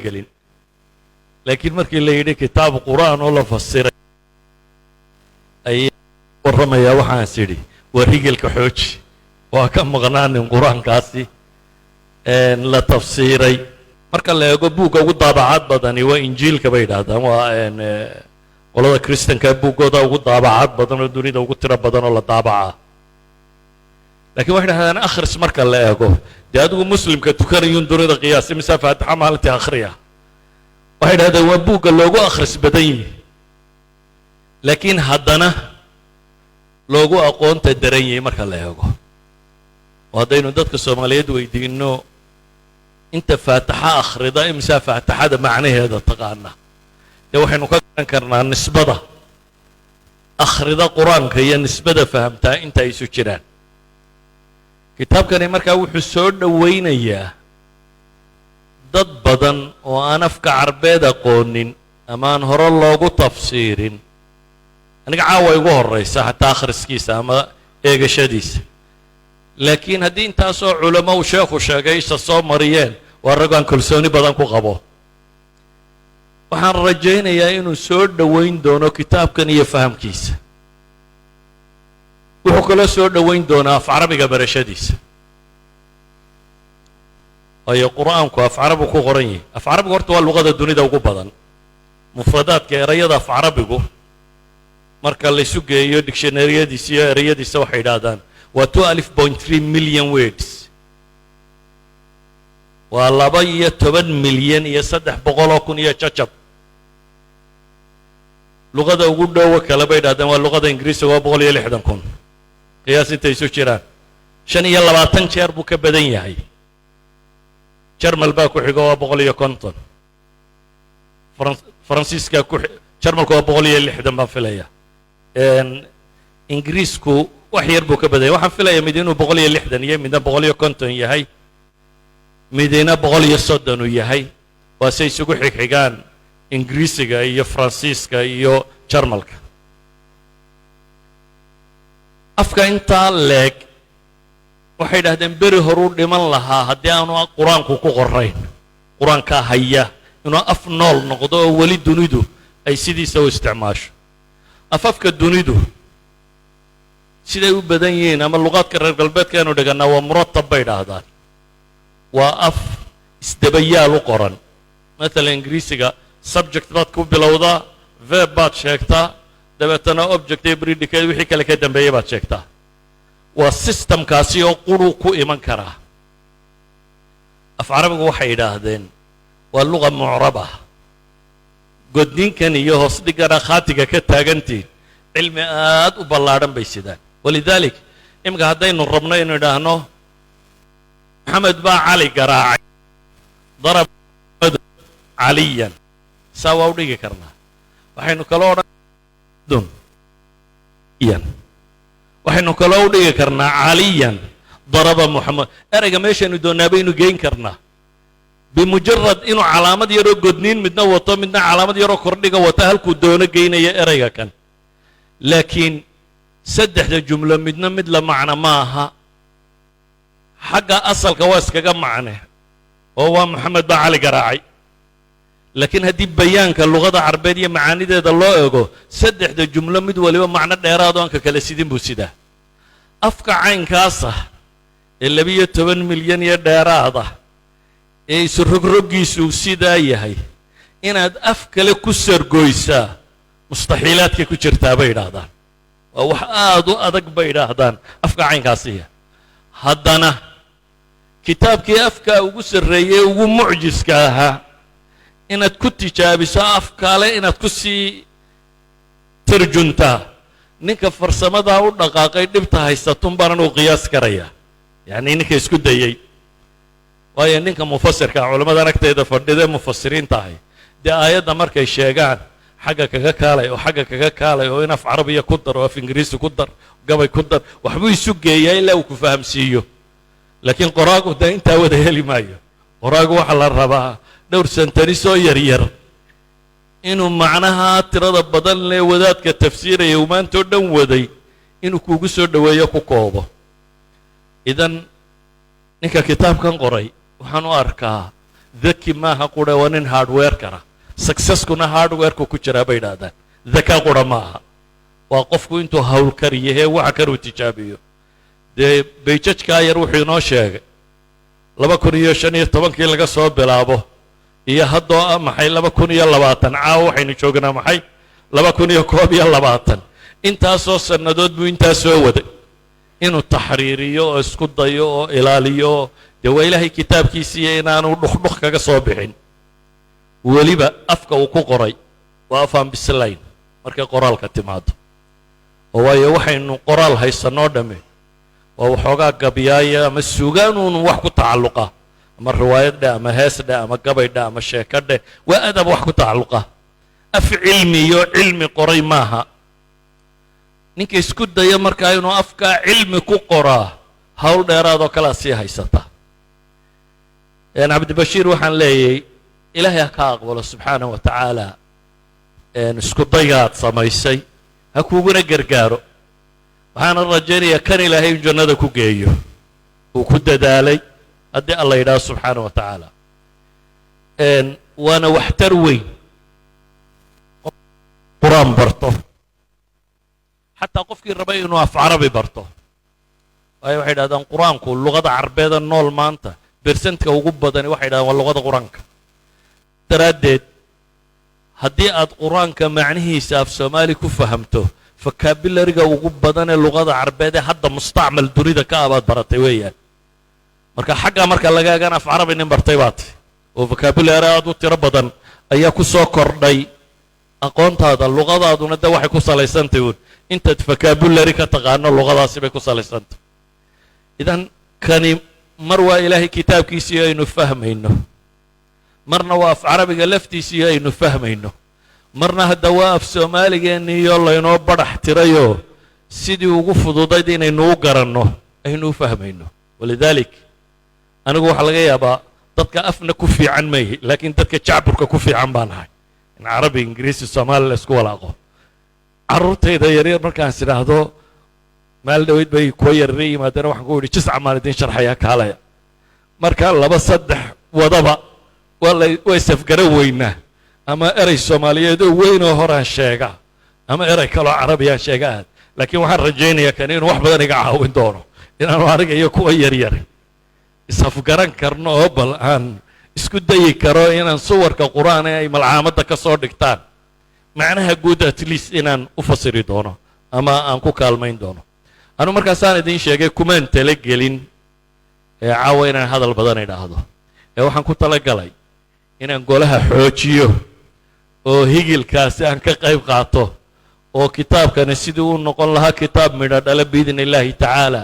gelin laakiin markii la yidhi kitaab qur'aan oo la fasiray ay warramaya waxaan sidhi waa rigelka xooji waa ka maqnaanin qur'aankaasi la tafsiiray marka la eego buugga ugu daabacaad badani waa injiilka bay yidhaahdaan waa qolada kristanka buuggooda ugu daabacaad badan oo dunida ugu tiro badan oo la daabacaa laakiin waxay dhahdaan akhris marka la eego dee adigu muslimka tukanayuun dunida qiyaasi mise faatixa maalintii akhriya waxay dhahdeen waa buugga loogu akhris badan yihi laakiin haddana loogu aqoonta daran yahay marka la eego oo haddaynu dadka soomaaliyeed weydiinno inta faatixa akhrida imisa faatixada macnaheeda taqaana dee waxaynu ka garan karnaa nisbada akhrida qur-aanka iyo nisbada fahamtaa inta ay isu jiraan kitaabkani markaa wuxuu soo dhowaynayaa dad badan oo aan afka carbeed aqoonin ama aan hore loogu tafsiirin aniga caawa igu horraysa xataa akhriskiisa ama eegashadiisa laakiin haddii intaasoo culamo uu sheekhu sheegay isha soo mariyeen waa rag aan kalsooni badan ku qabo waxaan rajaynayaa inuu soo dhowayn doono kitaabkan iyo fahamkiisa wuxuu kaloo soo dhowayn doonaa af carabiga barashadiisa waayo qur'aanku af carabigu ku qoran yahay af carabigu horta waa luqada dunida ugu badan mufradaadka erayada af carabigu marka laysu geeyo dictionaryadiisa iyo erayadiisa waxay yidhaahdaan waa 2.3 million words waa 12 milyan iyo 300,000 iyo jajab luqada ugu dhowo kale bay yidhahdeen waa luqada ingiriisiga waa 160,000 qiyaas intay isu jiraan 25 jeer buu ka badan yahay jarmal baa ku xigo waa 150 faransiiska jarmalku waa 160 baan filaya ingiriisku wax yar buu ka badan yahay waxaan filaya mid inuu 160 iyo midna 150 yahay midina 130 uu yahay waa say isugu xigxigaan ingiriisiga iyo faransiiska iyo jarmalka afka intaa leeg waxay dhahdeen beri horuu dhiman lahaa haddii aanu qur-aanku ku qorayn qur-aankaa haya inuu af nool noqdo oo weli dunidu ay sidiisa u isticmaasho afafka dunidu siday u badan yihiin ama luqaadka reer galbeedka aynu dhigannaa waa muratab bay dhahdaan waa af isdabayaal u qoran maalan ingiriisiga subject baad ku bilowdaa verb baad sheegtaa dabeetana object iyo predicate wixii kale ka dambeeyay baad sheegtaa waa systemkaasi oo quru ku iman karaa af carabigu waxay yidhaahdeen waa luqa mucraba godninkan iyo hoos dhigana khaatiga ka taagantiin cilmi aad u ballaadhan bay sidaan walidalik imika haddaynu rabno inuu idhaahno maxamed baa cali garaacay darab caliyan saa waa u dhigi karnaa waxaynu kaloo odhan waxaynu kaloo u dhigi karnaa caliyan daraba muxamed erayga meeshaynu doonnaa baynu geyn karnaa bimujarad inuu calaamad yaroo godniin midna wato midna calaamad yaroo kordhiga wata halkuu doono geynaya erayga kan laakiin saddexda jumlo midna mid la macno ma aha xagga asalka waa iskaga macne oo waa maxamed baa cali garaacay laakiin haddii bayaanka luqada carbeed iyo macaanideeda loo eego saddexda jumlo mid waliba macno dheeraad oo aan ka kala sidin buu sidaa afka caynkaasa ee 12 milyan iyo dheeraad ah ee isrogroggiisu sidaa yahay inaad af kale ku sargoysaa mustaxiilaadka ku jirtaa bay yidhaahdaan waa wax aad u adag bay yidhaahdaan afka caynkaasiya haddana kitaabkii afka ugu sarreeyey ugu mucjiska ahaa inaad ku tijaabiso af kale inaad ku sii tarjuntaa ninka farsamadaa u dhaqaaqay dhibta haysatun baanan uu qiyaas karaya yacni ninka isku dayey waayo ninka mufasirka culimmada agteeda fadhida mufasiriinta ahay dee aayadda markay sheegaan xagga kaga kaalay oo xagga kaga kaalay oo in af carabiya ku dar oo af ingiriisi ku dar gabay ku dar waxbuu isu geeyaa ilaa uu ku fahamsiiyo laakiin qoraagu dee intaa wada heli maayo qoraagu waxaa la rabaa dhowr santanisoo yaryar inuu macnaha tirada badan lee wadaadka tafsiiraya uu maantoo dhan waday inuu kuugu soo dhoweeyo ku koobo idan ninka kitaabkan qoray waxaan u arkaa ذكي maaha qura waa nin hardware kara successkuna hardware-ku ku jiraa bay yidhaahdaan dakaa qura maaha waa qofku intuu hawlkariyahee waxa karuu tijaabiyo dee bayjajkaa yar wuxuu inoo sheegay 2015 laga soo bilaabo iyo haddoo ah maxay 2020 caawa waxaynu joognaa maxay 2021 intaasoo sannadood buu intaas soo waday inuu taxriiriyo oo isku dayo oo ilaaliyo dee waa ilaahay kitaabkiisiiyo inaanu dhukdhuk kaga soo bixin weliba afka uu ku qoray waa afaan bislayn markay qoraalka timaado oo waayo waxaynu qoraal haysanoo dhamme waa waxoogaa gabyaaya ama suugaanuun wax ku tacalluqa ama riwaayad dheh ama hees dheh ama gabay dheh ama sheeko dheh waa adab wax ku tacalluqa af cilmi iyo cilmi qoray maaha ninka isku daya markaa inuu afkaa cilmi ku qoraa hawl dheeraadoo kalea sii haysata cabdibashiir waxaan leeyay ilaahay ha ka aqbalo subxaanahu wa tacaala isku daygaad samaysay ha kuuguna gargaaro waxaana rajaynayaa kan ilaahay in jannada ku geeyo uu ku dadaalay haddii alla yidhaah subxaanahu wa tacaala waana waxtar weyn qur-aan barto xataa qofkii raba inuu af carabi barto waayo waxay yidhahdaan qur-aanku luqada carbeeda nool maanta bersentka ugu badani waxay yidhahdaan waa luqada qur-aanka daraaddeed haddii aad qur-aanka macnihiisa af soomaali ku fahamto vocabulariga ugu badan ee luqada carbeed ee hadda mustacmal dunida ka abaad baratay weeyaan marka xaggaa marka laga eegana af carabi nin bartay baad oo vocabulary aad u tiro badan ayaa ku soo kordhay aqoontaada luqadaaduna de waxay ku salaysantay uun intaad vocabulary ka taqaano luqadaasi bay ku salaysantay idan kani mar waa ilaahay kitaabkiisii aynu fahmayno marna waa af carabiga laftiisii aynu fahmayno marna hadda waa af soomaaligeeniyo laynoo badhax tirayoo sidii ugu fududayd inaynu u garanno aynu u fahmayno walidaalik anigu waxaa laga yaabaa dadka afna ku fiican mayhi laakiin dadka jacburka ku fiican baan ahay in carabi ingiriisi soomaali la isku walaaqo carruurtayda yaryar markaan is idhaahdo maal dhaweyd bay kuwa yarara yimaadeen waxaan ku idhi jisca maan idin sharxayaa kaalaya marka 2-3 wadaba waa isafgaran weynaa ama erey soomaaliyeed oo weyn oo horaan sheega ama erey kaloo carabiyaan sheega aad laakiin waxaan rajaynayaa kan inuu wax badan iga caawin doono inaanu aniga iyo kuwa yaryar isafgaran karno oo bal aan isku dayi karo inaan suwarka qur-aan ee ay malcaamadda ka soo dhigtaan macnaha guud at least inaan u fasiri doono ama aan ku kaalmayn doono anu markaasaan idiin sheegay kumaan talagelin caawa inaan hadal badan idhaahdo waxaan ku talagalay inaan golaha xoojiyo oo higilkaasi aan ka qayb qaato oo kitaabkani sidii uu noqon lahaa kitaab midho dhala biidni illaahi tacaala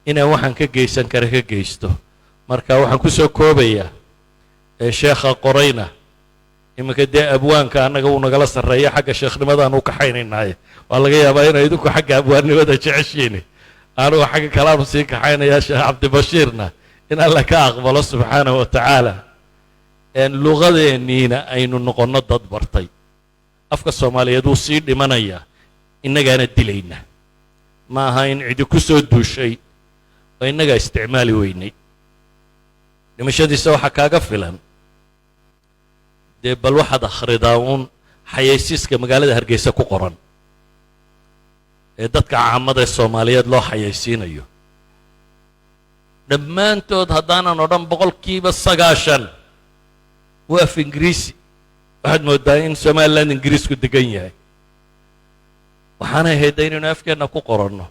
inaan waxaan ka geysan kara ka geysto marka waxaan ku soo koobayaa sheekha qorayna iminka dee abwaanka annaga uu nagala sarreeya xagga sheekhnimadaaan u kaxaynaynaaye waa laga yaabaa inay idinku xagga abwaannimada jeceshiin anugu xagga kalaanu sii kaxaynayaa sheekh cabdibashiirna in alla ka aqbalo subxaanahu wa tacaala luqadeenniina aynu noqonno dad bartay afka soomaaliyeed wuu sii dhimanayaa innagaana dilayna ma aha in cidi ku soo duushay oo innagaa isticmaali weynay dhimashadiisa waxaa kaaga filan dee bal waxaad akhridaa uun xayaysiiska magaalada hargeysa ku qoran ee dadka caamada ee soomaaliyeed loo xayaysiinayo dhammaantood haddaanan odhan 90% waa af ingiriisi waxaad mooddaa in somaliland ingiriisku degan yahay waxaanay ahayd inaynu afkeenna ku qoranno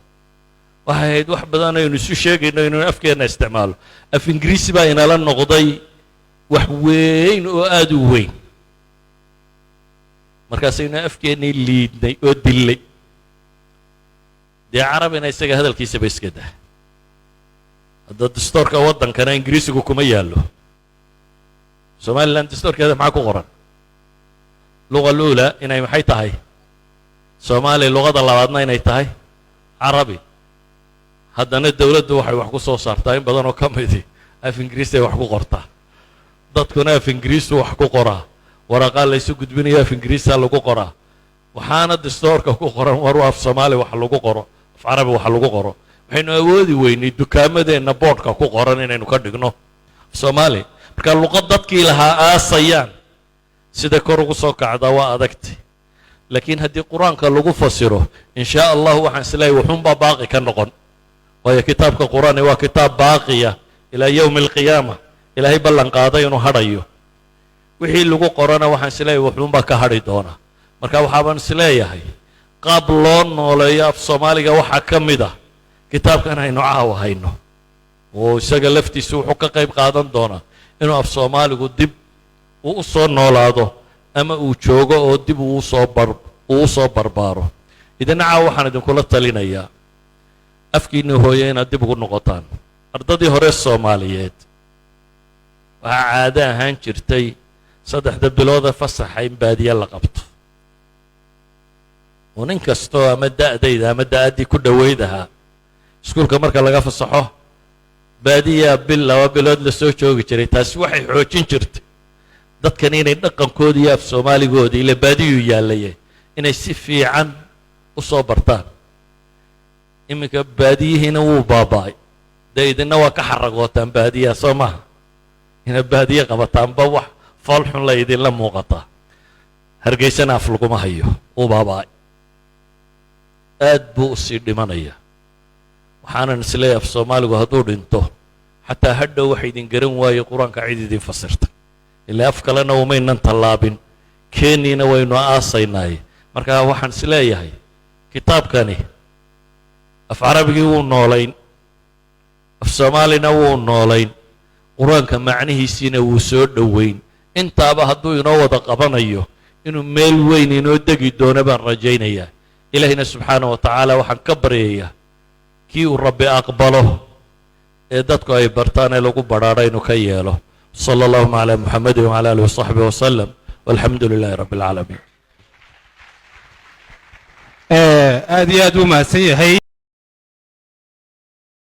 waxay ahayd wax badan aynu isu sheegayno inaynu afkeenna isticmaalo af ingiriisi baa inala noqday wax weyn oo aad u weyn markaasaynu afkeennii liidnay oo dillay dee carabina isaga hadalkiisaba iska dah hadda dastoorka waddankana ingiriisigu kuma yaallo somaliland dastoorkeeda maxaa ku qoran luqa luula inay maxay tahay soomaaliya luqada labaadna inay tahay carabi haddana dawladdu waxay wax ku soo saartaa in badanoo ka midi af ingiriisi ay wax ku qortaa dadkuna af ingiriisu wax ku qoraa waraqaa laysu gudbinayo af ingiriisa lagu qoraa waxaana dastoorka ku qoran war af soomaali wax lagu qoro af carabi wax lagu qoro waxaynu awoodi weynay dukaamadeenna boodhka ku qoran inaynu ka dhigno soomaali marka luqad dadkii lahaa aasayaan sida kor ugu soo kacdaa waa adagtay laakiin haddii qur-aanka lagu fasiro in shaa allahu waxaan isleeyahay wuxuunbaa baaqi ka noqon waayo kitaabka qur-aani waa kitaab baaqiya ilaa yowmi alqiyaama ilaahay ballan qaaday inuu hadhayo wixii lagu qorana waxaan isleeyahay wuxuunbaa ka hadhi doona marka waxaabaan isleeyahay qaab loo nooleeyo af soomaaliga waxaa ka mid ah kitaabkan aynu caawa hayno oo isaga laftiisa wuxuu ka qayb qaadan doonaa inuu af soomaaligu dib uu u soo noolaado ama uu joogo oo dib uu u soo barbaaro idina caawa waxaan idinkula talinayaa afkiinni hooye inaad dib ugu noqotaan ardadii hore soomaaliyeed waxaa caado ahaan jirtay 3 bilooda fasaxa in baadiye la qabto oo nin kastoo ama da'dayda ama da'addii ku dhoweyd ahaa iskuulka marka laga fasaxo baadiyaa 2 bilood la soo joogi jiray taasi waxay xoojin jirtay dadkan inay dhaqankoodii iyo af soomaaligoodii ila baadiyuu yaallaye inay si fiican u soo bartaan iminka baadiyihiina wuu baaba'ay dee idinna waa ka xaragootaan baadiyaha soo maha inaad baadiye qabataanba wax foolxun la idinla muuqataa hargeysana af laguma hayo wuu baaba'ay aad buu u sii dhimanaya waxaanan isleeyahay af soomaaligu hadduu dhinto xataa hadhow waxa idin garan waaye qur-aanka cid idin fasirta ilaa af kalena umaynan tallaabin keeniina waynu aasaynaaye marka waxaan isleeyahay kitaabkani af carabigii wuu noolayn af soomaalina wuu noolayn qur-aanka macnihiisiina wuu soo dhoweyn intaaba hadduu inoo wada qabanayo inuu meel weyn inoo degi doono baan rajaynayaa ilaahina subxaanahu wa tacaala waxaan ka baryayaa kii uu rabbi aqbalo ee dadku ay bartaan ee lagu badhaadho inuu ka yeelo صلى الله على محمد وعلى آله وصحبه وسلم والحمد لله رب العالمين. aad iyo aad u mahadsan yahay.